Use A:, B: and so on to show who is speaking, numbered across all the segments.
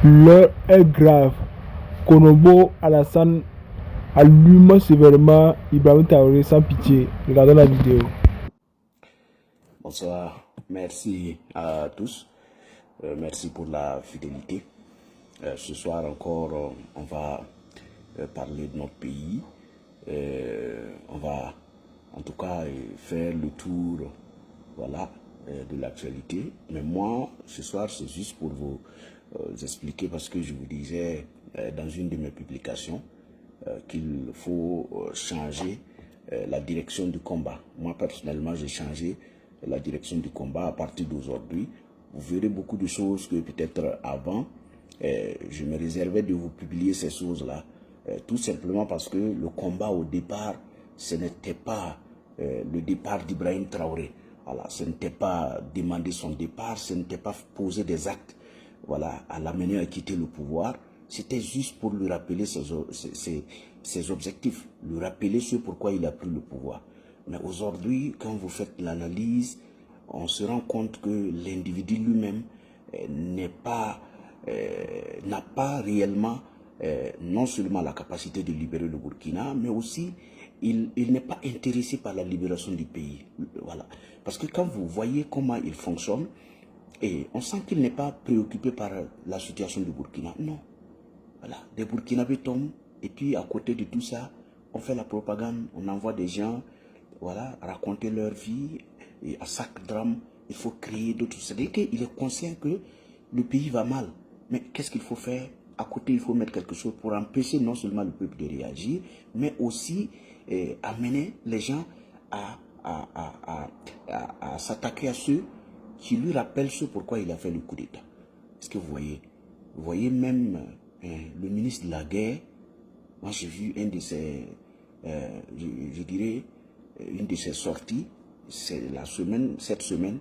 A: L'heure est grave. Konobo Alassane allume sévèrement Ibrahim Traoré sans pitié. Regardons la vidéo.
B: Bonsoir, merci à tous. Merci pour la fidélité. Ce soir encore, on va parler de notre pays. On va en tout cas faire le tour, voilà, de l'actualité. Mais moi, ce soir, c'est juste pour vous expliquer, parce que je vous disais dans une de mes publications qu'il faut changer la direction du combat. Moi, personnellement, j'ai changé la direction du combat à partir d'aujourd'hui. Vous verrez beaucoup de choses que peut-être avant, je me réservais de vous publier ces choses-là. Tout simplement parce que le combat au départ, ce n'était pas le départ d'Ibrahim Traoré. Voilà, ce n'était pas demander son départ, ce n'était pas poser des actes, voilà, à l'amener à quitter le pouvoir. C'était juste pour lui rappeler ses objectifs, lui rappeler ce pourquoi il a pris le pouvoir. Mais aujourd'hui, quand vous faites l'analyse, on se rend compte que l'individu lui-même n'a pas réellement non seulement la capacité de libérer le Burkina, mais aussi il n'est pas intéressé par la libération du pays. Voilà. Parce que quand vous voyez comment il fonctionne, et on sent qu'il n'est pas préoccupé par la situation du Burkina. Non. Voilà. Des Burkinabés tombent, et puis à côté de tout ça, on fait la propagande, on envoie des gens, voilà, raconter leur vie, et à chaque drame, il faut créer d'autres. C'est-à-dire qu'il est conscient que le pays va mal. Mais qu'est-ce qu'il faut faire? À côté, il faut mettre quelque chose pour empêcher non seulement le peuple de réagir, mais aussi amener les gens à s'attaquer à ceux qui lui rappellent ce pourquoi il a fait le coup d'État. Est-ce que vous voyez? Vous voyez même le ministre de la Guerre. Moi, j'ai vu un de ses, je dirais, une de ses sorties, c'est cette semaine,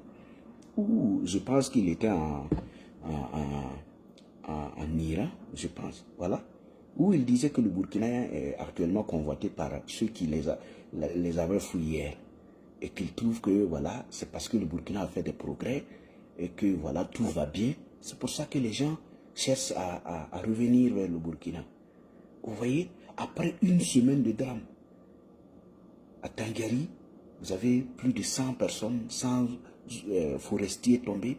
B: où je pense qu'il était en Iran, je pense, voilà, où il disait que le Burkina est actuellement convoité par ceux qui les avaient fouillés hier, et qu'il trouve que, voilà, c'est parce que le Burkina a fait des progrès, et que, voilà, tout va bien. C'est pour ça que les gens cherchent à revenir vers le Burkina. Vous voyez, après une semaine de drame, à Tangari, vous avez plus de 100 personnes, 100 forestiers tombés.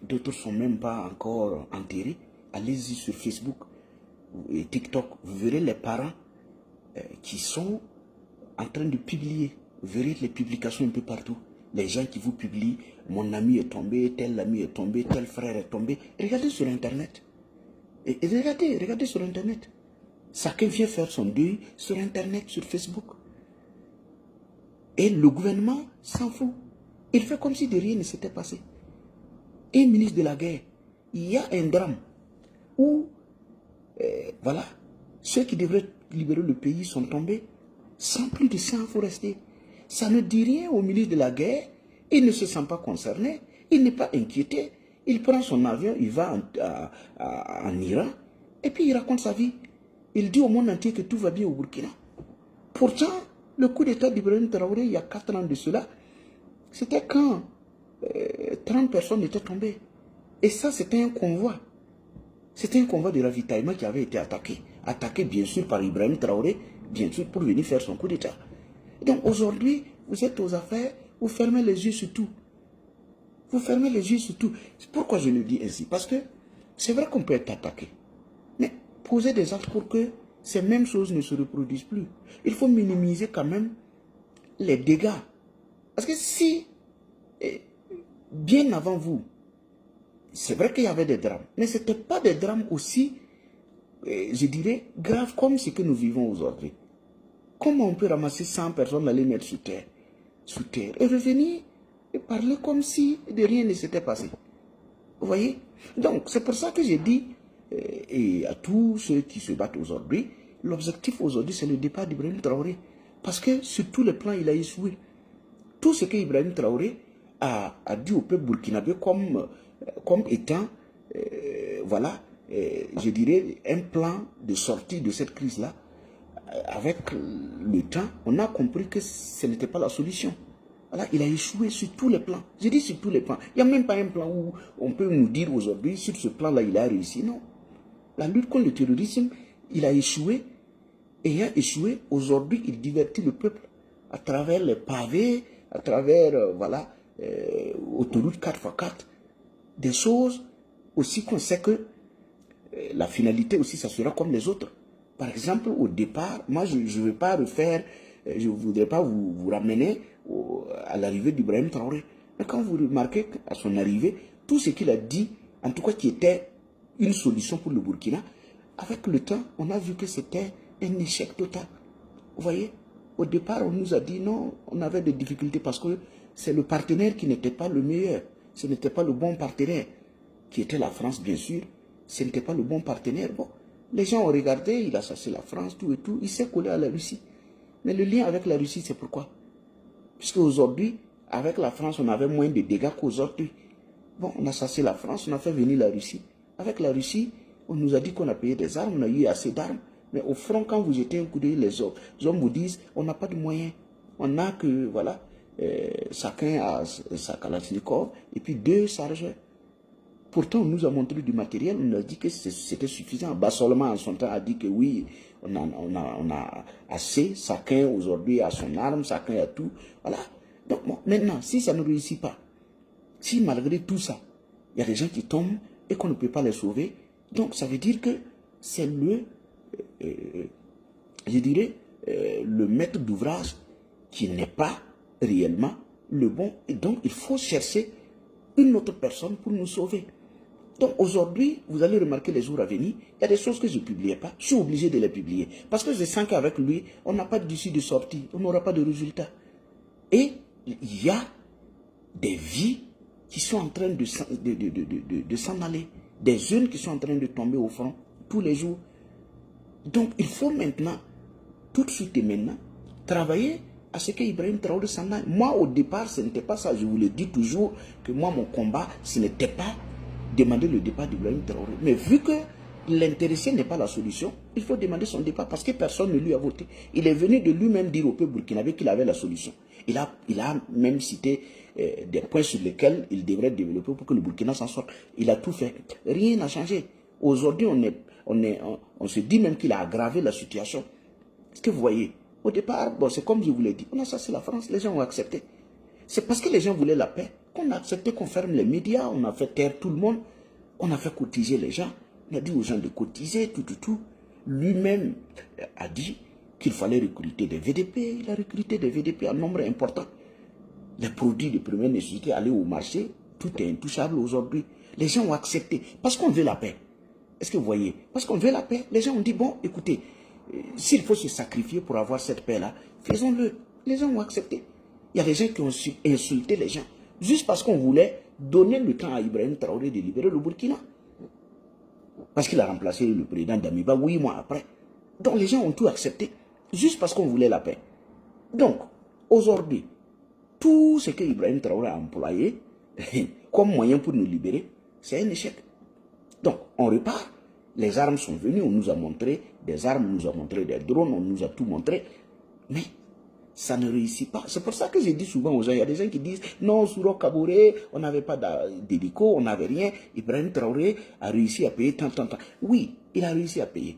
B: D'autres ne sont même pas encore enterrés. Allez-y sur Facebook et TikTok. Vous verrez les parents qui sont en train de publier. Vous verrez les publications un peu partout. Les gens qui vous publient, mon ami est tombé, tel ami est tombé, tel frère est tombé. Regardez sur Internet. Et regardez sur Internet. Chacun vient faire son deuil sur Internet, sur Facebook. Et le gouvernement s'en fout. Il fait comme si de rien ne s'était passé. Et ministre de la Guerre, il y a un drame où, voilà, ceux qui devraient libérer le pays sont tombés. Sans plus de 100 forestiers. Ça ne dit rien au ministre de la Guerre. Il ne se sent pas concerné. Il n'est pas inquiété. Il prend son avion, il va en Iran. Et puis il raconte sa vie. Il dit au monde entier que tout va bien au Burkina. Pourtant, le coup d'État d'Ibrahim Traoré, il y a 4 ans de cela, c'était quand 30 personnes étaient tombées. Et ça, c'était un convoi. C'était un convoi de ravitaillement qui avait été attaqué. Attaqué, bien sûr, par Ibrahim Traoré, bien sûr, pour venir faire son coup d'État. Donc aujourd'hui, vous êtes aux affaires, vous fermez les yeux sur tout. Vous fermez les yeux sur tout. Pourquoi je le dis ainsi? Parce que c'est vrai qu'on peut être attaqué. Mais posez des actes pour que ces mêmes choses ne se reproduisent plus. Il faut minimiser quand même les dégâts. Parce que si, bien avant vous, c'est vrai qu'il y avait des drames, mais ce n'étaient pas des drames aussi, je dirais, graves comme ce que nous vivons aujourd'hui. Comment on peut ramasser 100 personnes, les mettre sous terre, et revenir et parler comme si de rien ne s'était passé? Vous voyez? Donc, c'est pour ça que j'ai dit, et à tous ceux qui se battent aujourd'hui, l'objectif aujourd'hui, c'est le départ d'Ibrahim Traoré. Parce que sur tous les plans, il a échoué. Tout ce qu'Ibrahim Traoré a dit au peuple burkinabé comme étant, voilà, je dirais, un plan de sortie de cette crise-là, avec le temps, on a compris que ce n'était pas la solution. Voilà, il a échoué sur tous les plans. Je dis sur tous les plans. Il n'y a même pas un plan où on peut nous dire aujourd'hui, sur ce plan-là, il a réussi. Non. La lutte contre le terrorisme, il a échoué. Ayant échoué, aujourd'hui, il divertit le peuple à travers les pavés, à travers, voilà, autoroute 4x4. Des choses aussi qu'on sait que la finalité aussi, ça sera comme les autres. Par exemple, au départ, moi, je ne veux pas refaire, je ne voudrais pas vous ramener à l'arrivée d'Ibrahim Traoré. Mais quand vous remarquez qu'à son arrivée, tout ce qu'il a dit, en tout cas qui était une solution pour le Burkina, avec le temps, on a vu que c'était un échec total. Vous voyez, au départ, on nous a dit non, on avait des difficultés parce que c'est le partenaire qui n'était pas le meilleur. Ce n'était pas le bon partenaire, qui était la France, bien sûr. Ce n'était pas le bon partenaire. Bon, les gens ont regardé, il a chassé la France, tout et tout. Il s'est collé à la Russie. Mais le lien avec la Russie, c'est pourquoi? Puisque aujourd'hui, avec la France, on avait moins de dégâts qu'aujourd'hui. Bon, on a chassé la France, on a fait venir la Russie. Avec la Russie, on nous a dit qu'on a payé des armes, on a eu assez d'armes. Mais au front, quand vous jetez un coup d'œil, les hommes vous disent, on n'a pas de moyens. On n'a que, voilà, chacun a sa Kalachnikov et puis 2 chargeurs. Pourtant, on nous a montré du matériel, on nous a dit que c'était suffisant. Bassolement, en son temps, a dit que oui, on a assez, chacun aujourd'hui a son arme, chacun a tout. Voilà. Donc, bon, maintenant, si ça ne réussit pas, si malgré tout ça, il y a des gens qui tombent et qu'on ne peut pas les sauver, donc ça veut dire que c'est je dirais, le maître d'ouvrage qui n'est pas réellement le bon. Et donc, il faut chercher une autre personne pour nous sauver. Donc, aujourd'hui, vous allez remarquer les jours à venir, il y a des choses que je ne publiais pas. Je suis obligé de les publier. Parce que je sens qu'avec lui, on n'a pas d'issue de sortie. On n'aura pas de résultat. Et il y a des vies qui sont en train de s'en aller. Des jeunes qui sont en train de tomber au front tous les jours. Donc, il faut maintenant, tout de suite et maintenant, travailler à ce qu'Ibrahim Traoré s'en aille. Moi, au départ, ce n'était pas ça. Je vous le dis toujours que moi, mon combat, ce n'était pas demander le départ d'Ibrahim Traoré. Mais vu que l'intéressé n'est pas la solution, il faut demander son départ parce que personne ne lui a voté. Il est venu de lui-même dire au peuple burkinabé qu'il avait la solution. Il a même cité des points sur lesquels il devrait développer pour que le Burkina s'en sorte. Il a tout fait. Rien n'a changé. Aujourd'hui, on se dit même qu'il a aggravé la situation. Est-ce que vous voyez? Au départ, bon, c'est comme je vous l'ai dit, on a chassé la France, les gens ont accepté. C'est parce que les gens voulaient la paix qu'on a accepté qu'on ferme les médias, on a fait taire tout le monde, on a fait cotiser les gens, on a dit aux gens de cotiser, tout. Lui-même a dit qu'il fallait recruter des VDP, il a recruté des VDP en nombre important. Les produits de première nécessité allaient au marché, tout est intouchable aujourd'hui. Les gens ont accepté parce qu'on veut la paix. Est-ce que vous voyez? Parce qu'on veut la paix, les gens ont dit, bon, écoutez, s'il faut se sacrifier pour avoir cette paix-là, faisons-le. Les gens ont accepté. Il y a des gens qui ont insulté les gens, juste parce qu'on voulait donner le temps à Ibrahim Traoré de libérer le Burkina. Parce qu'il a remplacé le président Damiba 8 mois après. Donc les gens ont tout accepté, juste parce qu'on voulait la paix. Donc, aujourd'hui, tout ce que Ibrahim Traoré a employé comme moyen pour nous libérer, c'est un échec. Donc, on repart. Les armes sont venues, on nous a montré des armes, on nous a montré des drones, on nous a tout montré. Mais ça ne réussit pas. C'est pour ça que je dis souvent aux gens, il y a des gens qui disent, non, Souro Kaboré, on n'avait pas d'hélico, on n'avait rien. Ibrahim Traoré a réussi à payer tant. Oui, il a réussi à payer.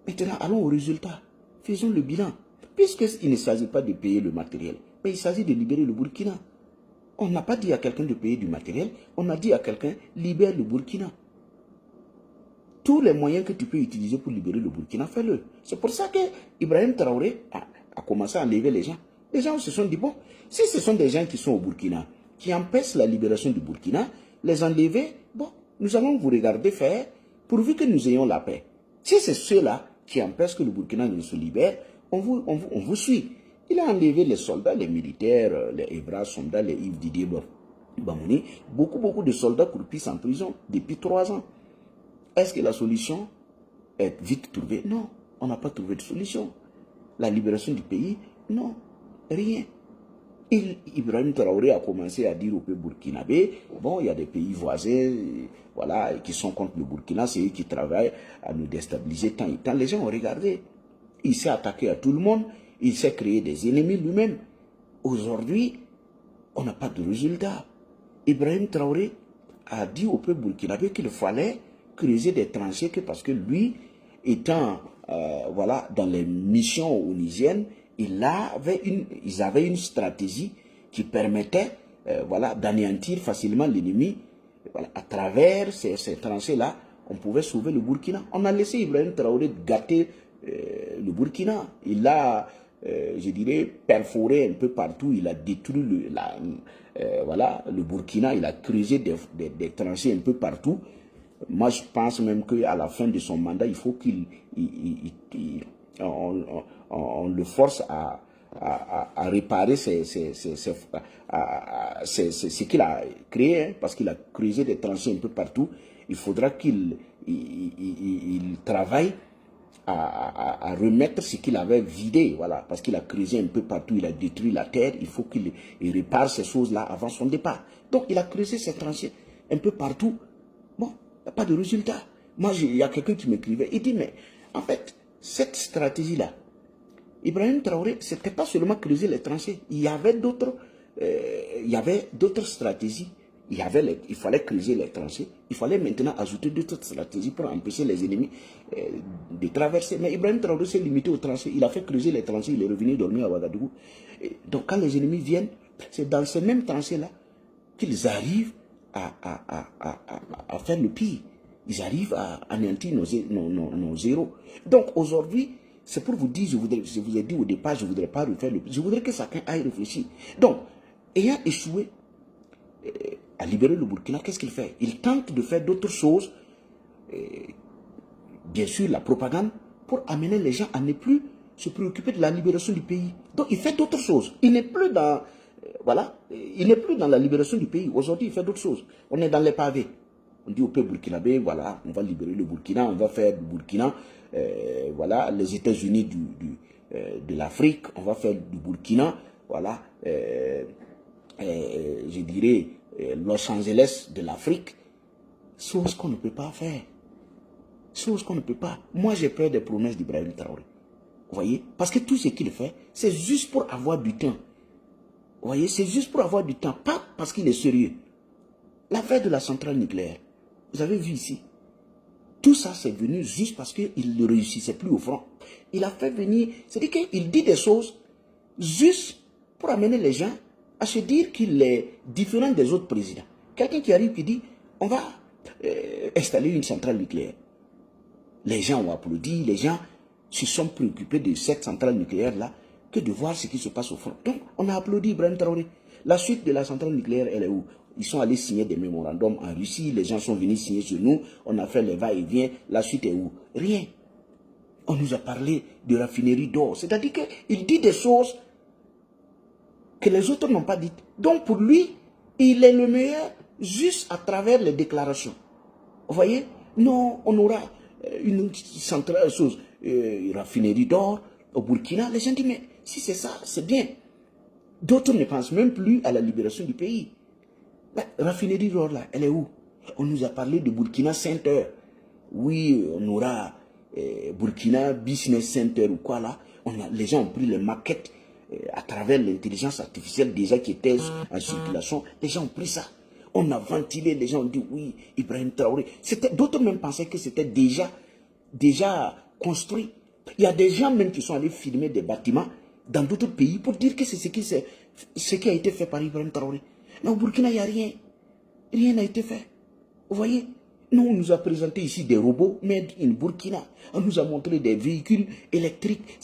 B: Maintenant, allons au résultat. Faisons le bilan. Puisqu'il ne s'agit pas de payer le matériel, mais il s'agit de libérer le Burkina. On n'a pas dit à quelqu'un de payer du matériel, on a dit à quelqu'un, libère le Burkina. Tous les moyens que tu peux utiliser pour libérer le Burkina, fais-le. C'est pour ça que Ibrahim Traoré a commencé à enlever les gens. Les gens se sont dit, bon, si ce sont des gens qui sont au Burkina, qui empêchent la libération du Burkina, les enlever, bon, nous allons vous regarder faire, pourvu que nous ayons la paix. Si c'est ceux-là qui empêchent que le Burkina ne se libère, on vous suit. Il a enlevé les soldats, les militaires, les Evra Sonda, les Yves Didier Bamouni, beaucoup de soldats croupissent en prison depuis 3 ans. Est-ce que la solution est vite trouvée? Non, on n'a pas trouvé de solution. La libération du pays? Non, rien. Ibrahim Traoré a commencé à dire au peuple burkinabé, bon, il y a des pays voisins, voilà, qui sont contre le Burkina, c'est eux qui travaillent à nous déstabiliser tant et tant. Les gens ont regardé. Il s'est attaqué à tout le monde, il s'est créé des ennemis lui-même. Aujourd'hui, on n'a pas de résultat. Ibrahim Traoré a dit au peuple burkinabé qu'il fallait creuser des tranchées que parce que lui, étant voilà, dans les missions onusiennes, ils avaient une stratégie qui permettait voilà, d'anéantir facilement l'ennemi. Voilà, à travers ces tranchées-là, on pouvait sauver le Burkina. On a laissé Ibrahim Traoré gâter le Burkina. Il a, je dirais, perforé un peu partout. Il a détruit voilà, le Burkina. Il a creusé des tranchées un peu partout. Moi, je pense même qu'à la fin de son mandat, il faut on le force à réparer ce qu'il a créé, hein, parce qu'il a creusé des tranchées un peu partout. Il faudra qu'il travaille à remettre ce qu'il avait vidé, voilà, parce qu'il a creusé un peu partout, il a détruit la terre. Il faut qu'il répare ces choses-là avant son départ. Donc, il a creusé ces tranchées un peu partout. Bon, il n'y a pas de résultat. Moi, il y a quelqu'un qui m'écrivait, il dit, mais en fait, cette stratégie-là, Ibrahim Traoré, ce n'était pas seulement creuser les tranchées. Il y avait d'autres stratégies. Il fallait creuser les tranchées. Il fallait maintenant ajouter d'autres stratégies pour empêcher les ennemis de traverser. Mais Ibrahim Traoré s'est limité aux tranchées. Il a fait creuser les tranchées. Il est revenu dormir à Ouagadougou. Donc quand les ennemis viennent, c'est dans ces mêmes tranchées-là qu'ils arrivent à faire le pire. Ils arrivent à anéantir nos zéros. Donc aujourd'hui, c'est pour vous dire, je vous ai dit au départ, je ne voudrais pas refaire le... Je voudrais que chacun aille réfléchir. Donc, ayant échoué à libérer le Burkina, qu'est-ce qu'il fait? Il tente de faire d'autres choses, bien sûr la propagande, pour amener les gens à ne plus se préoccuper de la libération du pays. Donc, il fait d'autres choses. Il n'est plus dans... voilà, il n'est plus dans la libération du pays. Aujourd'hui, il fait d'autres choses. On est dans les pavés. On dit au peuple burkinabé, voilà, on va libérer le Burkina, on va faire du Burkina... voilà, les États-Unis de l'Afrique, on va faire du Burkina, voilà, je dirais Los Angeles de l'Afrique, chose qu'on ne peut pas faire, chose qu'on ne peut pas. Moi, j'ai peur des promesses d'Ibrahim Traoré, vous voyez, parce que tout ce qu'il fait, c'est juste pour avoir du temps, vous voyez, c'est juste pour avoir du temps, pas parce qu'il est sérieux. L'affaire de la centrale nucléaire, vous avez vu ici, tout ça, c'est venu juste parce qu'il ne réussissait plus au front. Il a fait venir... C'est-à-dire qu'il dit des choses juste pour amener les gens à se dire qu'il est différent des autres présidents. Quelqu'un qui arrive qui dit, on va installer une centrale nucléaire. Les gens ont applaudi, les gens se sont préoccupés de cette centrale nucléaire-là que de voir ce qui se passe au front. Donc, on a applaudi Ibrahim Traoré. La suite de la centrale nucléaire, elle est où? Ils sont allés signer des mémorandums en Russie, les gens sont venus signer sur nous, on a fait les va-et-vient, la suite est où? Rien. On nous a parlé de raffinerie d'or, c'est-à-dire qu'il dit des choses que les autres n'ont pas dites. Donc pour lui, il est le meilleur juste à travers les déclarations. Vous voyez? Non, on aura une centrale, raffinerie d'or au Burkina. Les gens disent, mais si c'est ça, c'est bien. D'autres ne pensent même plus à la libération du pays. La raffinerie d'or là, elle est où? On nous a parlé de Burkina Center. Oui, on aura Burkina Business Center ou quoi là. Les gens ont pris les maquettes à travers l'intelligence artificielle déjà qui était en circulation. Les gens ont pris ça. On a ventilé, les gens ont dit oui, Ibrahim Traoré. D'autres même pensaient que c'était déjà construit. Il y a des gens même qui sont allés filmer des bâtiments dans d'autres pays pour dire que c'est ce qui a été fait par Ibrahim Traoré. Mais au Burkina, il n'y a rien. Rien n'a été fait. Vous voyez? Nous, on nous a présenté ici des robots made in Burkina. On nous a montré des véhicules électriques.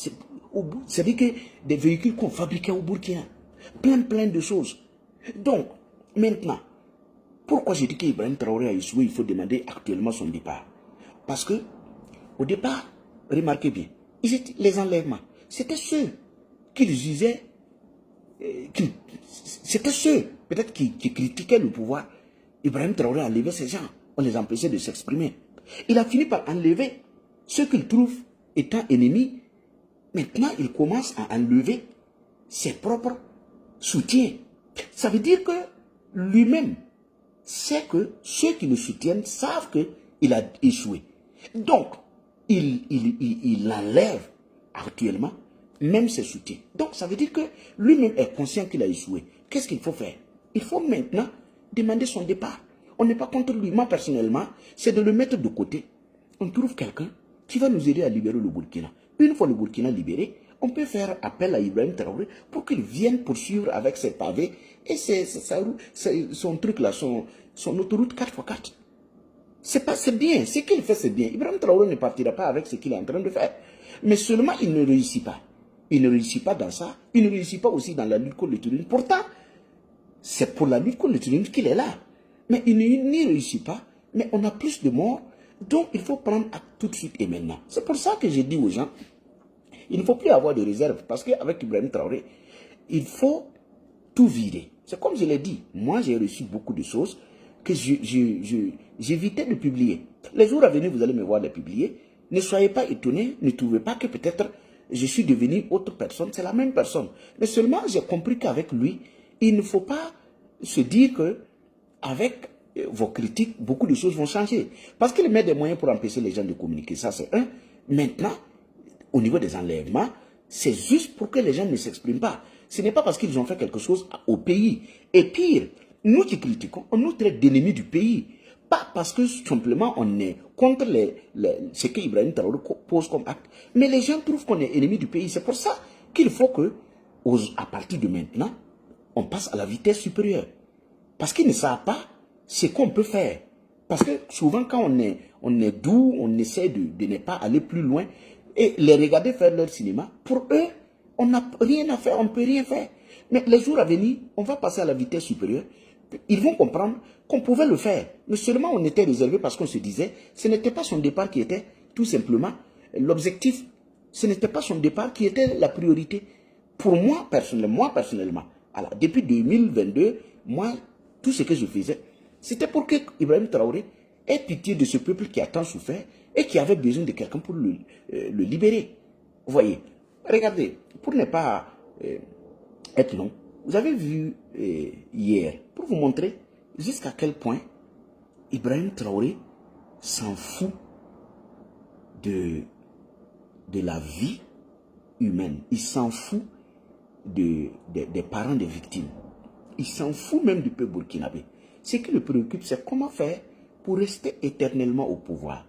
B: C'est-à-dire que des véhicules qu'on fabriquait au Burkina. Plein de choses. Donc, maintenant, pourquoi je dis qu'Ibrahim Traoré a échoué? Il faut demander actuellement son départ. Parce que, au départ, remarquez bien, les enlèvements, c'était ceux qu'ils jugeaient, c'était ceux, peut-être, qui critiquaient le pouvoir. Ibrahim Traoré a enlevé ces gens. On les empêchait de s'exprimer. Il a fini par enlever ceux qu'il trouve étant ennemis. Maintenant, il commence à enlever ses propres soutiens. Ça veut dire que lui-même sait que ceux qui le soutiennent savent qu'il a échoué. Donc, il enlève actuellement même ses soutiens. Donc, ça veut dire que lui-même est conscient qu'il a échoué. Qu'est-ce qu'il faut faire? Il faut maintenant demander son départ. On n'est pas contre lui. Moi, personnellement, c'est de le mettre de côté. On trouve quelqu'un qui va nous aider à libérer le Burkina. Une fois le Burkina libéré, on peut faire appel à Ibrahim Traoré pour qu'il vienne poursuivre avec ses pavés et son truc là, son autoroute 4x4. C'est bien, ce qu'il fait c'est bien. Ibrahim Traoré ne partira pas avec ce qu'il est en train de faire. Mais seulement il ne réussit pas. Il ne réussit pas dans ça, il ne réussit pas aussi dans la lutte contre le terrorisme. Pourtant, c'est pour la lutte contre le terrorisme qu'il est là. Mais il n'y réussit pas, mais on a plus de morts, donc il faut prendre acte tout de suite et maintenant. C'est pour ça que j'ai dit aux gens, il ne faut plus avoir de réserve, parce qu'avec Ibrahim Traoré, il faut tout virer. C'est comme je l'ai dit, moi j'ai reçu beaucoup de choses que j'évitais de publier. Les jours à venir, vous allez me voir les publier. Ne soyez pas étonnés, ne trouvez pas que peut-être je suis devenu autre personne, c'est la même personne. Mais seulement j'ai compris qu'avec lui, il ne faut pas se dire que avec vos critiques, beaucoup de choses vont changer. Parce qu'il met des moyens pour empêcher les gens de communiquer. Ça, c'est un. Maintenant, au niveau des enlèvements, c'est juste pour que les gens ne s'expriment pas. Ce n'est pas parce qu'ils ont fait quelque chose au pays. Et pire, nous qui critiquons, on nous traite d'ennemis du pays. Pas parce que simplement on est contre ce que Ibrahim Traoré pose comme acte. Mais les gens trouvent qu'on est ennemi du pays. C'est pour ça qu'il faut que, à partir de maintenant, on passe à la vitesse supérieure. Parce qu'ils ne savent pas ce qu'on peut faire. Parce que souvent, quand on est doux, on essaie de ne pas aller plus loin et les regarder faire leur cinéma. Pour eux, on n'a rien à faire, on ne peut rien faire. Mais les jours à venir, on va passer à la vitesse supérieure. Ils vont comprendre qu'on pouvait le faire. Mais seulement on était réservé parce qu'on se disait, ce n'était pas son départ qui était tout simplement l'objectif. Ce n'était pas son départ qui était la priorité. Pour moi, personnellement, alors, depuis 2022, moi, tout ce que je faisais, c'était pour que Ibrahim Traoré ait pitié de ce peuple qui a tant souffert et qui avait besoin de quelqu'un pour le libérer. Vous voyez, regardez, pour ne pas être long, vous avez vu hier, pour vous montrer jusqu'à quel point Ibrahim Traoré s'en fout de la vie humaine. Il s'en fout des parents des victimes. Il s'en fout même du peuple burkinabé. Ce qui le préoccupe, c'est comment faire pour rester éternellement au pouvoir.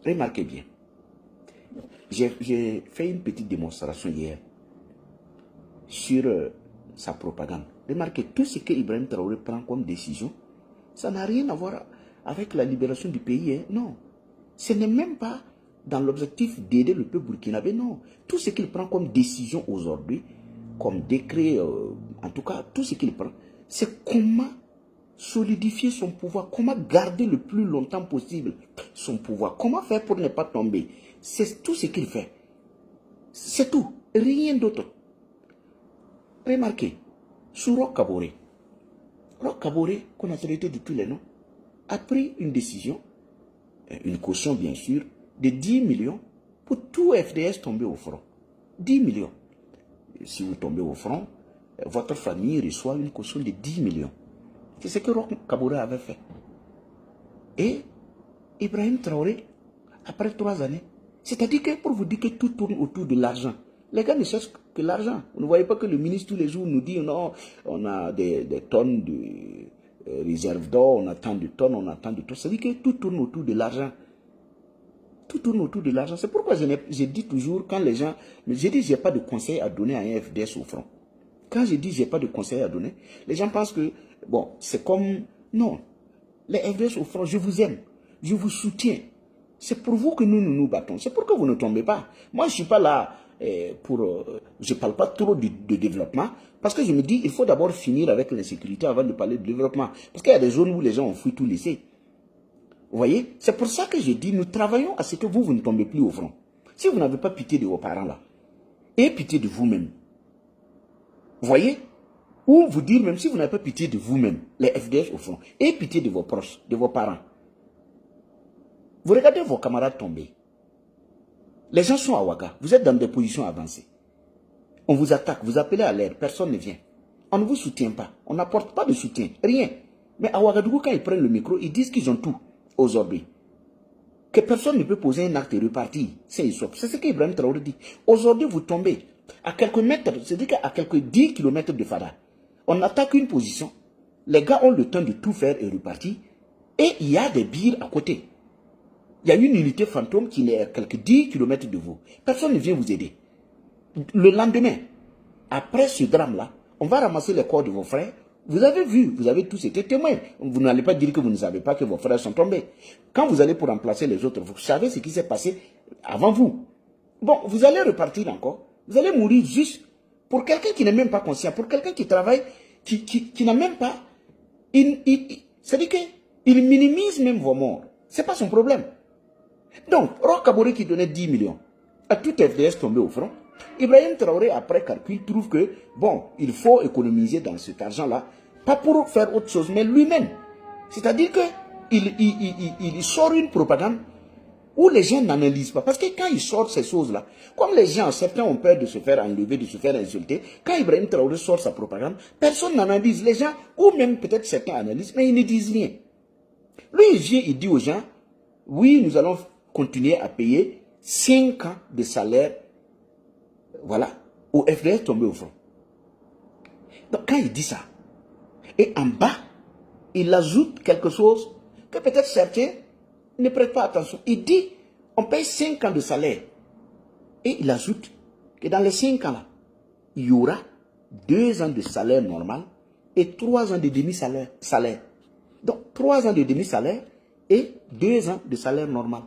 B: Remarquez bien, j'ai fait une petite démonstration hier sur sa propagande. Remarquez, tout ce que Ibrahim Traoré prend comme décision, ça n'a rien à voir avec la libération du pays. Hein? Non, ce n'est même pas dans l'objectif d'aider le peuple burkinabé, non. Tout ce qu'il prend comme décision aujourd'hui, comme décret, en tout cas, tout ce qu'il prend, c'est comment solidifier son pouvoir, comment garder le plus longtemps possible son pouvoir, comment faire pour ne pas tomber. C'est tout ce qu'il fait. C'est tout, rien d'autre. Remarquez, sur Roch Kaboré, qu'on a traité de tous les noms, a pris une décision, une caution bien sûr, de 10 millions pour tout FDS tomber au front. 10 millions. Si vous tombez au front, votre famille reçoit une caution de 10 millions. C'est ce que Roch Kaboré avait fait. Et Ibrahim Traoré, après 3 années, c'est-à-dire que pour vous dire que tout tourne autour de l'argent. Les gars ne cherchent que l'argent. Vous ne voyez pas que le ministre tous les jours nous dit non, on a des tonnes de réserves d'or, on a tant de tonnes, on a tant de tonnes. C'est-à-dire que tout tourne autour de l'argent. Tout tourne autour de l'argent. C'est pourquoi je dis toujours, quand les gens... Je dis, je n'ai pas de conseil à donner à un FDS au front. Quand je dis, je n'ai pas de conseil à donner, les gens pensent que, bon, c'est comme... Non. Les FDS au front, je vous aime. Je vous soutiens. C'est pour vous que nous battons. C'est pour que vous ne tombez pas. Moi, je ne suis pas là pour... je ne parle pas trop de développement. Parce que je me dis, il faut d'abord finir avec l'insécurité avant de parler de développement. Parce qu'il y a des zones où les gens ont fui tout laisser. Vous voyez, c'est pour ça que je dis, nous travaillons à ce que vous ne tombez plus au front. Si vous n'avez pas pitié de vos parents là, et pitié de vous-même, vous voyez, ou vous dire même si vous n'avez pas pitié de vous-même, les FDS au front, et pitié de vos proches, de vos parents. Vous regardez vos camarades tomber. Les gens sont à Ouaga, vous êtes dans des positions avancées. On vous attaque, vous appelez à l'aide, personne ne vient. On ne vous soutient pas, on n'apporte pas de soutien, rien. Mais à Ouagadougou, quand ils prennent le micro, ils disent qu'ils ont tout. Aujourd'hui, que personne ne peut poser un acte et repartir. C'est ce qu'Ibrahim Traoré dit. Aujourd'hui, vous tombez à quelques mètres, c'est-à-dire qu'à quelques 10 km de Fada, on attaque une position, Les gars ont le temps de tout faire et repartir. Et il y a des bires à côté. Il y a une unité fantôme qui est à quelques 10 km de vous. Personne ne vient vous aider. Le lendemain, après ce drame-là, on va ramasser les corps de vos frères. Vous avez vu, vous avez tous été témoins. Vous n'allez pas dire que vous ne savez pas que vos frères sont tombés. Quand vous allez pour remplacer les autres, vous savez ce qui s'est passé avant vous. Bon, vous allez repartir encore. Vous allez mourir juste pour quelqu'un qui n'est même pas conscient, pour quelqu'un qui travaille, qui n'a même pas... C'est-à-dire qu'il minimise même vos morts. Ce n'est pas son problème. Donc, Roch Kaboré qui donnait 10 millions à tout FDS tombé au front, Ibrahim Traoré, après calcul, trouve que, bon, il faut économiser dans cet argent-là, pas pour faire autre chose, mais lui-même. C'est-à-dire qu'il sort une propagande où les gens n'analysent pas. Parce que quand il sort ces choses-là, comme les gens, certains ont peur de se faire enlever, de se faire insulter, quand Ibrahim Traoré sort sa propagande, personne n'analyse. Les gens, ou même peut-être certains analysent, mais ils ne disent rien. Lui, il vient, il dit aux gens, oui, nous allons continuer à payer 5 ans de salaire, voilà, au FDS tombé au front. Donc quand il dit ça, et en bas, il ajoute quelque chose que peut-être certains ne prêtent pas attention. Il dit, on paye 5 ans de salaire. Et il ajoute que dans les 5 ans-là, il y aura 2 ans de salaire normal et 3 ans de demi-salaire. Donc 3 ans de demi-salaire et 2 ans de salaire normal.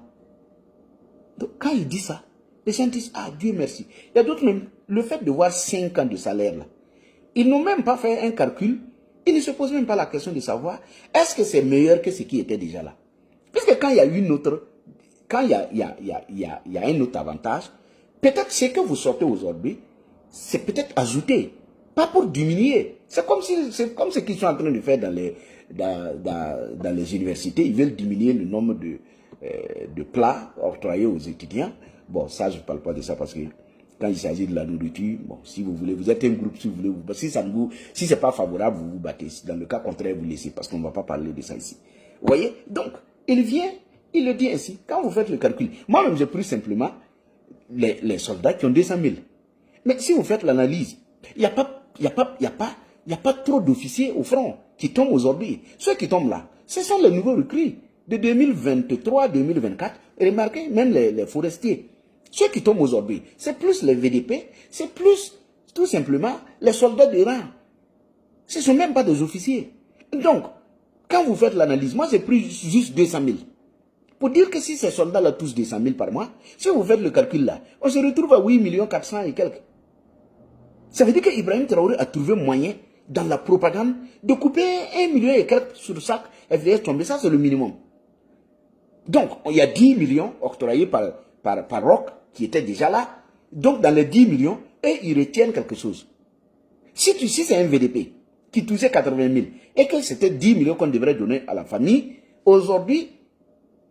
B: Donc quand il dit ça, les gens disent, ah Dieu merci. Il y a d'autres même, le fait de voir 5 ans de salaire là, ils n'ont même pas fait un calcul, ils ne se posent même pas la question de savoir, est-ce que c'est meilleur que ce qui était déjà là? Puisque quand il y a une autre, quand il y a un autre avantage, peut-être ce que vous sortez aujourd'hui, c'est peut-être ajouté, pas pour diminuer. C'est comme ce qu'ils sont en train de faire dans les universités, ils veulent diminuer le nombre de plats octroyés aux étudiants. Bon, ça, je ne parle pas de ça parce que quand il s'agit de la nourriture, bon, si vous voulez, vous êtes un groupe, si vous voulez, si ce n'est pas favorable, vous vous battez. Dans le cas contraire, vous laissez, parce qu'on ne va pas parler de ça ici. Vous voyez? Donc, il vient, il le dit ainsi. Quand vous faites le calcul, moi-même, j'ai pris simplement les soldats qui ont 200 000. Mais si vous faites l'analyse, il n'y a pas trop d'officiers au front qui tombent aujourd'hui. Ceux qui tombent là, ce sont les nouveaux recrues de 2023-2024. Remarquez, même les forestiers. Ceux qui tombent aujourd'hui, c'est plus les VDP, c'est plus tout simplement les soldats de rang. Ce ne sont même pas des officiers. Donc, quand vous faites l'analyse, moi j'ai pris juste 200 000. Pour dire que si ces soldats-là touchent 200 000 par mois, si vous faites le calcul là, on se retrouve à 8 400 000 et quelques. Ça veut dire qu'Ibrahim Traoré a trouvé moyen, dans la propagande, de couper 1 million et quelques sur chaque FDS tombé. Ça, c'est le minimum. Donc, il y a 10 millions octroyés par Roch, qui était déjà là. Donc, dans les 10 millions, et ils retiennent quelque chose. Si c'est un VDP qui touchait 80 000 et que c'était 10 millions qu'on devrait donner à la famille, aujourd'hui,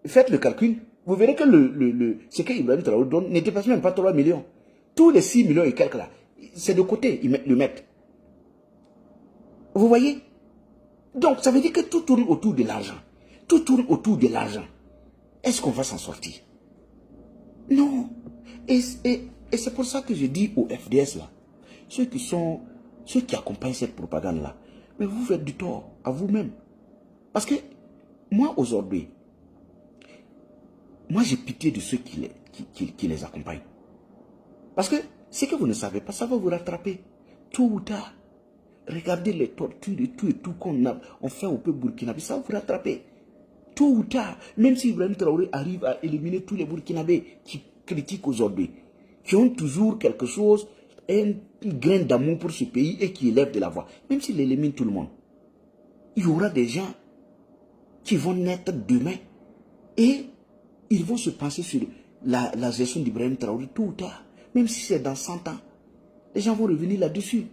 B: faites le calcul, vous verrez que ce que Ibrahim Traoré donne ne dépasse même pas 3 millions. Tous les 6 millions et quelques là, c'est de côté, ils le mettent. Vous voyez? Donc, ça veut dire que tout tourne autour de l'argent. Tout tourne autour de l'argent. Est-ce qu'on va s'en sortir? Non. Et c'est pour ça que je dis aux FDS là, ceux qui accompagnent cette propagande là, mais vous faites du tort à vous-même. Parce que moi aujourd'hui, moi j'ai pitié de ceux qui les accompagnent. Parce que ce que vous ne savez pas, ça va vous rattraper. Tôt ou tard. Regardez les tortures et tout qu'on on fait au peuple burkinabé, ça va vous rattraper. Tôt ou tard, même si Ibrahim Traoré arrive à éliminer tous les Burkinabés qui critiquent aujourd'hui, qui ont toujours quelque chose, un grain d'amour pour ce pays et qui élèvent de la voix, même s'il élimine tout le monde, il y aura des gens qui vont naître demain et ils vont se penser sur la gestion d'Ibrahim Traoré tôt ou tard, même si c'est dans 100 ans. Les gens vont revenir là-dessus.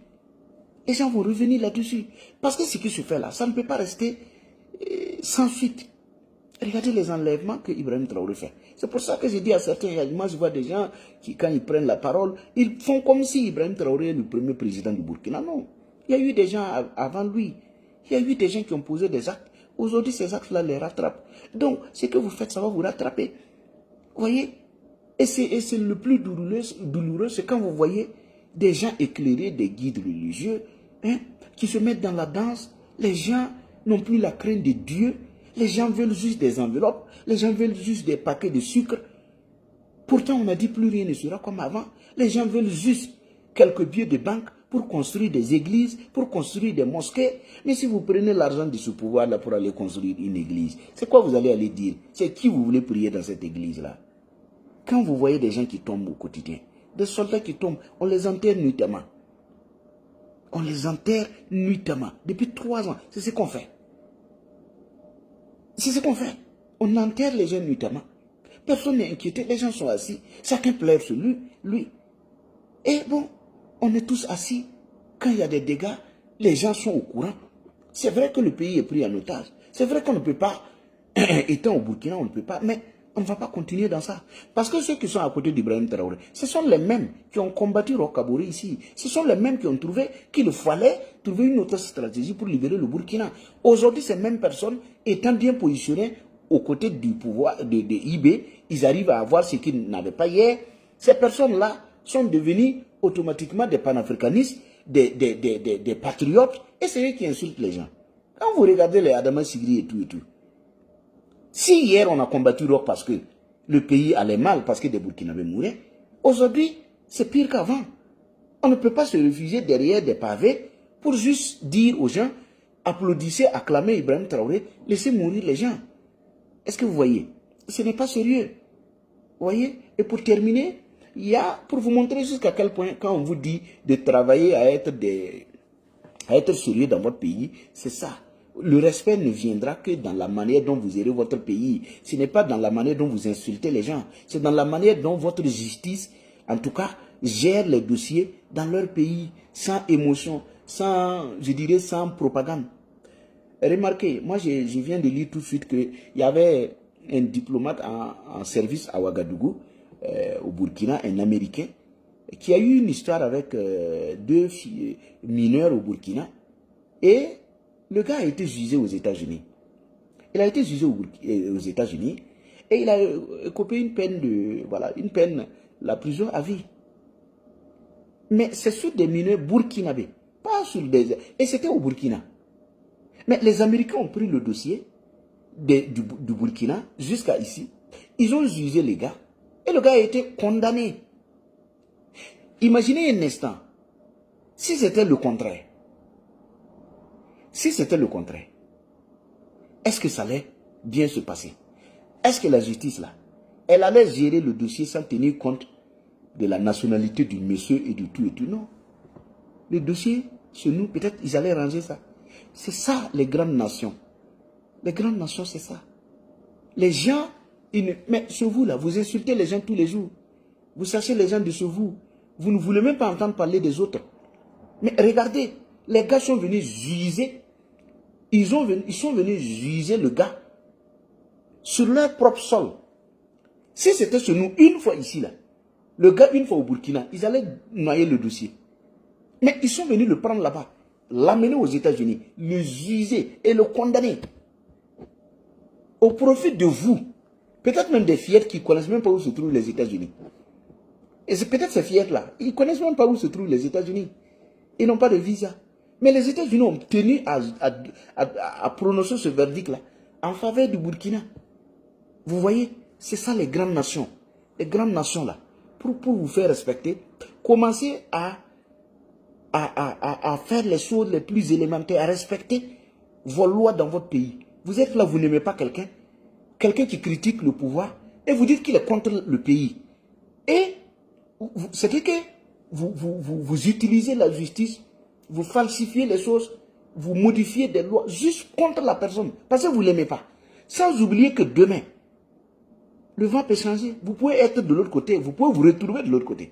B: Les gens vont revenir là-dessus. Parce que ce qui se fait là, ça ne peut pas rester sans suite. Regardez les enlèvements que Ibrahim Traoré fait. C'est pour ça que je dis à certains, moi je vois des gens qui, quand ils prennent la parole, ils font comme si Ibrahim Traoré est le premier président du Burkina. Non, il y a eu des gens avant lui. Il y a eu des gens qui ont posé des actes. Aujourd'hui, ces actes-là les rattrapent. Donc, ce que vous faites, ça va vous rattraper. Vous voyez? Et c'est le plus douloureux, c'est quand vous voyez des gens éclairés, des guides religieux, qui se mettent dans la danse Les gens n'ont plus la crainte de Dieu. Les gens veulent juste des enveloppes. Les gens veulent juste des paquets de sucre. Pourtant, on a dit plus rien ne sera comme avant. Les gens veulent juste quelques billets de banque pour construire des églises, pour construire des mosquées. Mais si vous prenez l'argent de ce pouvoir-là pour aller construire une église, c'est quoi vous allez aller dire? C'est qui vous voulez prier dans cette église-là? Quand vous voyez des gens qui tombent au quotidien, des soldats qui tombent, on les enterre nuitamment. On les enterre nuitamment. Depuis 3 ans, c'est ce qu'on fait. C'est ce qu'on fait. On enterre les gens nuitamment. Personne n'est inquiété, les gens sont assis. Chacun pleure sur lui. Et bon, on est tous assis. Quand il y a des dégâts, les gens sont au courant. C'est vrai que le pays est pris en otage. C'est vrai qu'on ne peut pas, étant au Burkina, on ne peut pas, mais on ne va pas continuer dans ça. Parce que ceux qui sont à côté d'Ibrahim Traoré, ce sont les mêmes qui ont combattu Roch-Kaboré ici. Ce sont les mêmes qui ont trouvé qu'il fallait trouver une autre stratégie pour libérer le Burkina. Aujourd'hui, ces mêmes personnes, étant bien positionnées aux côtés du pouvoir de IB, ils arrivent à avoir ce qu'ils n'avaient pas hier. Ces personnes-là sont devenues automatiquement des panafricanistes, des patriotes, et c'est eux qui insultent les gens. Quand vous regardez les Adama Sigri et tout, si hier on a combattu Roch parce que le pays allait mal, parce que des Burkinabés mouraient, aujourd'hui c'est pire qu'avant. On ne peut pas se réfugier derrière des pavés pour juste dire aux gens, applaudissez, acclamez Ibrahim Traoré, laissez mourir les gens. Est-ce que vous voyez? Ce n'est pas sérieux. Vous voyez? Et pour terminer, il y a, pour vous montrer jusqu'à quel point, quand on vous dit de travailler à être sérieux dans votre pays, c'est ça. Le respect ne viendra que dans la manière dont vous gérez votre pays. Ce n'est pas dans la manière dont vous insultez les gens. C'est dans la manière dont votre justice, en tout cas, gère les dossiers dans leur pays, sans émotion, sans, je dirais, sans propagande. Remarquez, moi je viens de lire tout de suite qu'il y avait un diplomate en service à Ouagadougou, au Burkina, un Américain, qui a eu une histoire avec 2 mineurs au Burkina. Et le gars a été jugé aux États-Unis. Il a été jugé aux États-Unis et il a écopé une peine la prison à vie. Mais c'est sur des mineurs burkinabés, pas sur des... Et c'était au Burkina. Mais les Américains ont pris le dossier du Burkina jusqu'à ici. Ils ont jugé les gars et le gars a été condamné. Imaginez un instant, si c'était le contraire. Si c'était le contraire, est-ce que ça allait bien se passer? Est-ce que la justice, là, elle allait gérer le dossier sans tenir compte de la nationalité du monsieur et du tout et tout? Non. Le dossier, chez nous, peut-être ils allaient ranger ça. C'est ça, les grandes nations. Les grandes nations, c'est ça. Les gens, mais chez vous, là, vous insultez les gens tous les jours. Vous cherchez les gens de chez vous. Vous ne voulez même pas entendre parler des autres. Mais regardez, les gars sont venus juger. Ils sont venus juger le gars sur leur propre sol. Si c'était chez nous, une fois ici, là, le gars, une fois au Burkina, ils allaient noyer le dossier. Mais ils sont venus le prendre là-bas, l'amener aux États-Unis, le juger et le condamner. Au profit de vous. Peut-être même des fillettes qui ne connaissent même pas où se trouvent les États-Unis. Et c'est peut-être ces fillettes-là. Ils ne connaissent même pas où se trouvent les États-Unis. Ils n'ont pas de visa. Mais les États-Unis ont tenu à prononcer ce verdict-là en faveur du Burkina. Vous voyez, c'est ça les grandes nations. Les grandes nations là, pour vous faire respecter, commencez à faire les choses les plus élémentaires, à respecter vos lois dans votre pays. Vous êtes là, vous n'aimez pas quelqu'un qui critique le pouvoir, et vous dites qu'il est contre le pays. Et c'est que vous utilisez la justice, vous falsifiez les choses, vous modifiez des lois juste contre la personne, parce que vous ne l'aimez pas. Sans oublier que demain, le vent peut changer. Vous pouvez être de l'autre côté, vous pouvez vous retrouver de l'autre côté.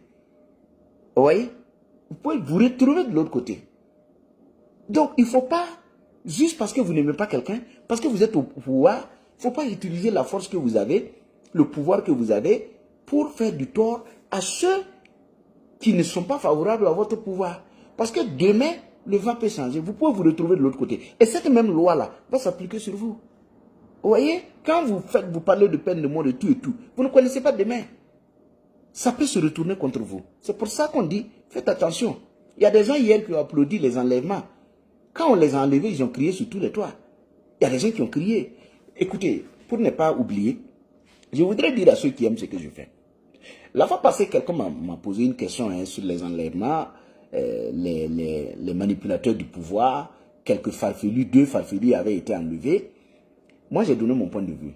B: Vous voyez? Vous pouvez vous retrouver de l'autre côté. Donc, il ne faut pas, juste parce que vous n'aimez pas quelqu'un, parce que vous êtes au pouvoir, il ne faut pas utiliser la force que vous avez, le pouvoir que vous avez, pour faire du tort à ceux qui ne sont pas favorables à votre pouvoir. Parce que demain, le vent peut changer. Vous pouvez vous retrouver de l'autre côté. Et cette même loi-là va s'appliquer sur vous. Vous voyez, quand vous parlez de peine de mort et tout, vous ne connaissez pas demain. Ça peut se retourner contre vous. C'est pour ça qu'on dit, faites attention. Il y a des gens hier qui ont applaudi les enlèvements Quand on les a enlevés, ils ont crié sur tous les toits. Il y a des gens qui ont crié. Écoutez, pour ne pas oublier, je voudrais dire à ceux qui aiment ce que je fais. La fois passée, quelqu'un m'a posé une question sur les enlèvements, les manipulateurs du pouvoir, quelques farfelus, 2 farfelus avaient été enlevés. Moi, j'ai donné mon point de vue.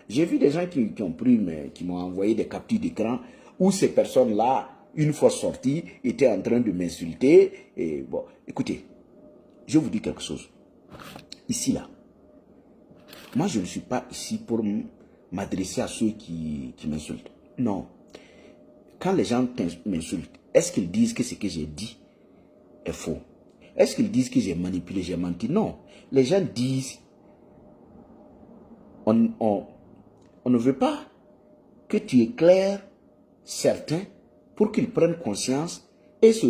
B: J'ai vu des gens qui m'ont envoyé des captures d'écran où ces personnes-là, une fois sorties, étaient en train de m'insulter. Et bon, écoutez, je vous dis quelque chose. Ici, là, moi, je ne suis pas ici pour m'adresser à ceux qui m'insultent. Non. Quand les gens m'insultent, est-ce qu'ils disent que ce que j'ai dit est faux? Est-ce qu'ils disent que j'ai manipulé, j'ai menti? Non. Les gens disent, on ne veut pas que tu éclaires certains pour qu'ils prennent conscience et se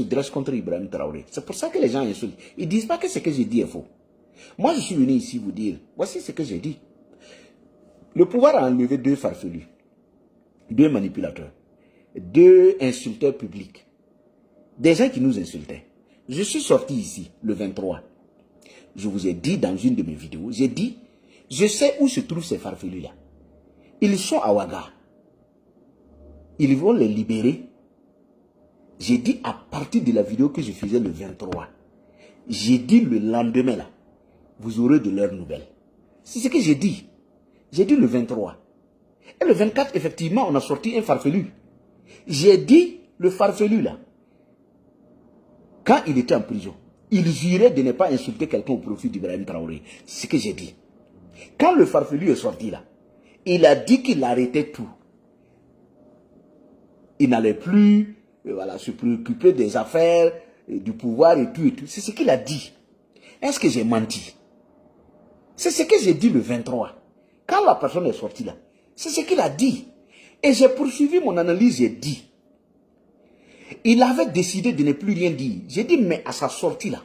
B: dressent contre Ibrahim Traoré. C'est pour ça que les gens insultent. Ils ne disent pas que ce que j'ai dit est faux. Moi, je suis venu ici vous dire, voici ce que j'ai dit. Le pouvoir a enlevé 2 farfelus, 2 manipulateurs, 2 insulteurs publics, des gens qui nous insultaient. Je suis sorti ici le 23. Je vous ai dit dans une de mes vidéos, j'ai dit, je sais où se trouvent ces farfelus-là. Ils sont à Ouaga. Ils vont les libérer. J'ai dit à partir de la vidéo que je faisais le 23, j'ai dit le lendemain là, vous aurez de leurs nouvelles. C'est ce que j'ai dit. J'ai dit le 23. Et le 24, effectivement, on a sorti un farfelu. J'ai dit, le farfelu là, quand il était en prison, il jurait de ne pas insulter quelqu'un au profit d'Ibrahim Traoré. C'est ce que j'ai dit. Quand le farfelu est sorti là, il a dit qu'il arrêtait tout. Il n'allait plus se préoccuper des affaires, du pouvoir et tout et tout. C'est ce qu'il a dit. Est-ce que j'ai menti? C'est ce que j'ai dit le 23. Quand la personne est sortie là, c'est ce qu'il a dit. Et j'ai poursuivi mon analyse, j'ai dit. Il avait décidé de ne plus rien dire. J'ai dit, mais à sa sortie là,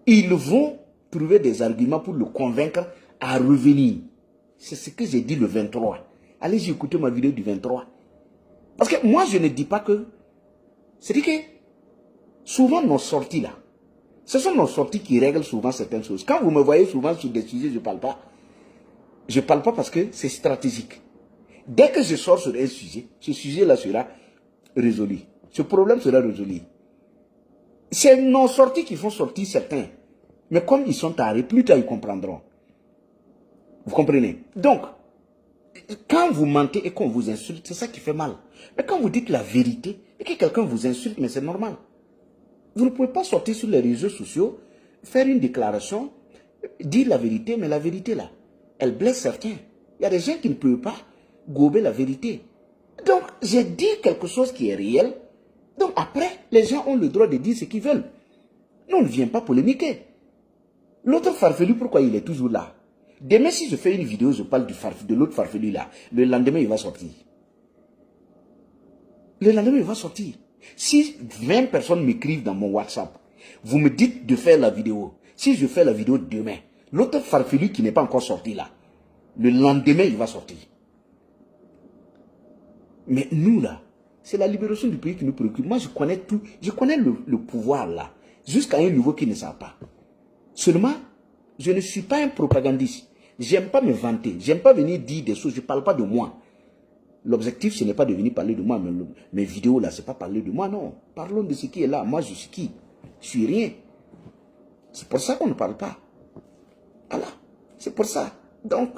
B: ils vont trouver des arguments pour le convaincre à revenir. C'est ce que j'ai dit le 23. Allez-y écouter ma vidéo du 23. Parce que moi, je ne dis pas que... C'est-à-dire que souvent nos sorties là, ce sont nos sorties qui règlent souvent certaines choses. Quand vous me voyez souvent sur des sujets, je ne parle pas. Je ne parle pas parce que c'est stratégique. Dès que je sors sur un sujet, ce sujet-là sera résolu. Ce problème sera résolu. C'est nos sorties qui font sortir certains. Mais comme ils sont tarés, plus tard ils comprendront. Vous comprenez? Donc, quand vous mentez et qu'on vous insulte, c'est ça qui fait mal. Mais quand vous dites la vérité et que quelqu'un vous insulte, mais c'est normal. Vous ne pouvez pas sortir sur les réseaux sociaux, faire une déclaration, dire la vérité, mais la vérité là, elle blesse certains. Il y a des gens qui ne peuvent pas gober la vérité. Donc, j'ai dit quelque chose qui est réel. Donc, après, les gens ont le droit de dire ce qu'ils veulent. Nous, on ne vient pas polémiquer. L'autre farfelu, pourquoi il est toujours là? Demain, si je fais une vidéo, je parle de l'autre farfelu là. Le lendemain, il va sortir. Le lendemain, il va sortir. Si 20 personnes m'écrivent dans mon WhatsApp, vous me dites de faire la vidéo. Si je fais la vidéo demain, l'autre farfelu qui n'est pas encore sorti là, le lendemain, il va sortir. Mais nous là, c'est la libération du pays qui nous préoccupe. Moi, je connais tout. Je connais le pouvoir là, jusqu'à un niveau qui ne savent pas. Seulement, je ne suis pas un propagandiste. J'aime pas me vanter. J'aime pas venir dire des choses. Je ne parle pas de moi. L'objectif, ce n'est pas de venir parler de moi. Mais mes vidéos là, ce n'est pas parler de moi, non. Parlons de ce qui est là. Moi, je suis qui? Je suis rien. C'est pour ça qu'on ne parle pas. Voilà. C'est pour ça. Donc,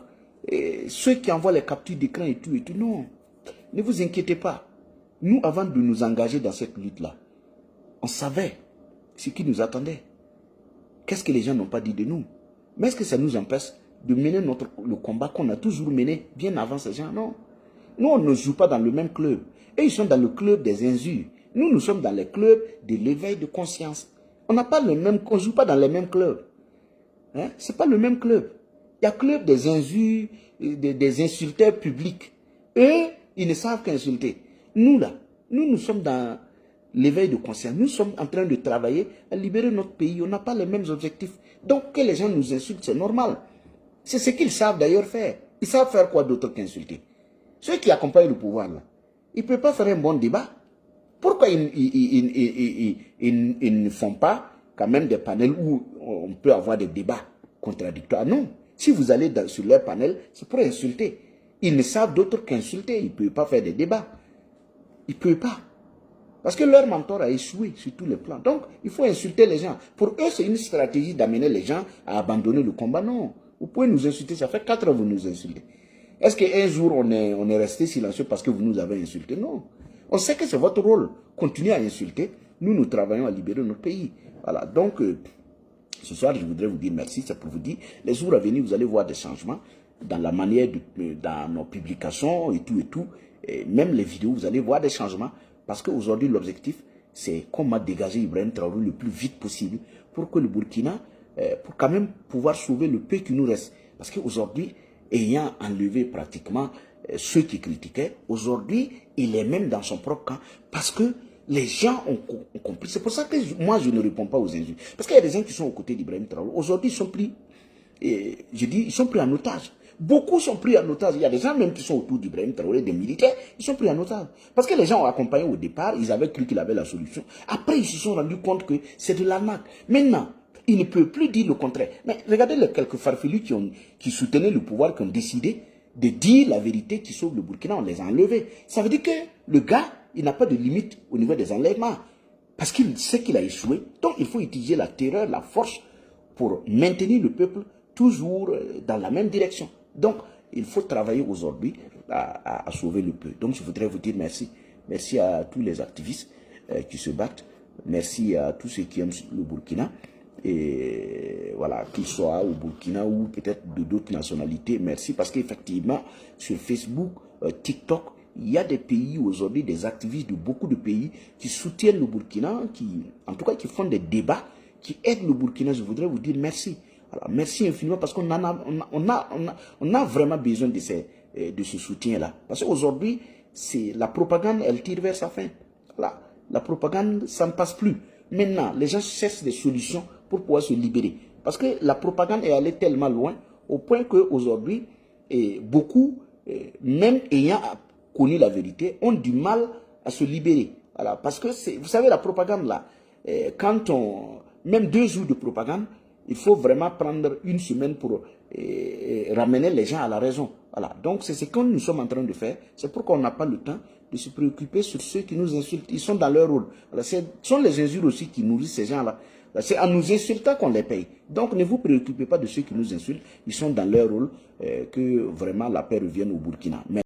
B: ceux qui envoient les captures d'écran et tout, non. Ne vous inquiétez pas. Nous, avant de nous engager dans cette lutte-là, on savait ce qui nous attendait. Qu'est-ce que les gens n'ont pas dit de nous? Mais est-ce que ça nous empêche de mener le combat qu'on a toujours mené bien avant ces gens? Non. Nous, on ne joue pas dans le même club. Et ils sont dans le club des injures. Nous, nous sommes dans le club de l'éveil de conscience. On n'a pas le même, on ne joue pas dans les mêmes clubs. Hein? Ce n'est pas le même club. Il y a le club des injures, des insulteurs publics. Eux, ils ne savent qu'insulter. Nous, là, nous sommes dans l'éveil de conscience. Nous sommes en train de travailler à libérer notre pays. On n'a pas les mêmes objectifs. Donc, que les gens nous insultent, c'est normal. C'est ce qu'ils savent d'ailleurs faire. Ils savent faire quoi d'autre qu'insulter? Ceux qui accompagnent le pouvoir, là, ils ne peuvent pas faire un bon débat. Pourquoi ils ne font pas quand même des panels où on peut avoir des débats contradictoires. Non. Si vous allez sur leur panel, c'est pour insulter. Ils ne savent d'autre qu'insulter. Ils ne peuvent pas faire des débats. Ils ne peuvent pas. Parce que leur mentor a échoué sur tous les plans. Donc, il faut insulter les gens. Pour eux, c'est une stratégie d'amener les gens à abandonner le combat. Non. Vous pouvez nous insulter. Ça fait 4 ans que vous nous insultez. Est-ce qu'un jour, on est resté silencieux parce que vous nous avez insultés? Non. On sait que c'est votre rôle. Continuez à insulter. Nous, nous travaillons à libérer notre pays. Voilà. Donc, ce soir, je voudrais vous dire merci. C'est pour vous dire, les jours à venir, vous allez voir des changements dans la manière, dans nos publications et tout et tout. Et même les vidéos, vous allez voir des changements. Parce qu'aujourd'hui, l'objectif, c'est comment dégager Ibrahim Traoré le plus vite possible pour que le Burkina, pour quand même pouvoir sauver le peu qui nous reste. Parce qu'aujourd'hui, ayant enlevé pratiquement ceux qui critiquaient, aujourd'hui, il est même dans son propre camp. Parce que les gens ont compris. C'est pour ça que moi, je ne réponds pas aux injures. Parce qu'il y a des gens qui sont aux côtés d'Ibrahim Traoré. Aujourd'hui, ils sont pris, je dis, ils sont pris en otage. Beaucoup sont pris en otage. Il y a des gens même qui sont autour d'Ibrahim Traoré, des militaires, ils sont pris en otage. Parce que les gens ont accompagné au départ, ils avaient cru qu'il avait la solution. Après, ils se sont rendus compte que c'est de l'arnaque. Maintenant, ils ne peuvent plus dire le contraire. Mais regardez les quelques farfelus qui soutenaient le pouvoir, qui ont décidé de dire la vérité qui sauve le Burkina, on les a enlevés. Ça veut dire que le gars, il n'a pas de limite au niveau des enlèvements. Parce qu'il sait qu'il a échoué. Donc, il faut utiliser la terreur, la force pour maintenir le peuple toujours dans la même direction. Donc, il faut travailler aujourd'hui à sauver le peuple. Donc, je voudrais vous dire merci. Merci à tous les activistes qui se battent. Merci à tous ceux qui aiment le Burkina. Et voilà, qu'ils soient au Burkina ou peut-être de d'autres nationalités. Merci parce qu'effectivement, sur Facebook, TikTok, il y a des pays aujourd'hui, des activistes de beaucoup de pays qui soutiennent le Burkina, en tout cas qui font des débats, qui aident le Burkina. Je voudrais vous dire merci. Alors, merci infiniment parce qu'on a vraiment besoin de ce soutien-là. Parce qu'aujourd'hui, la propagande, elle tire vers sa fin. Voilà. La propagande, ça ne passe plus. Maintenant, les gens cherchent des solutions pour pouvoir se libérer. Parce que la propagande est allée tellement loin au point qu'aujourd'hui, beaucoup, même ayant connu la vérité, ont du mal à se libérer. Voilà. Parce que, vous savez, la propagande là, même 2 jours de propagande, il faut vraiment prendre une semaine pour ramener les gens à la raison. Voilà. Donc, c'est ce que nous sommes en train de faire. C'est pourquoi on n'a pas le temps de se préoccuper sur ceux qui nous insultent. Ils sont dans leur rôle. Voilà. Ce sont les injures aussi qui nourrissent ces gens-là. C'est en nous insultant qu'on les paye. Donc, ne vous préoccupez pas de ceux qui nous insultent. Ils sont dans leur rôle, que vraiment la paix revienne au Burkina.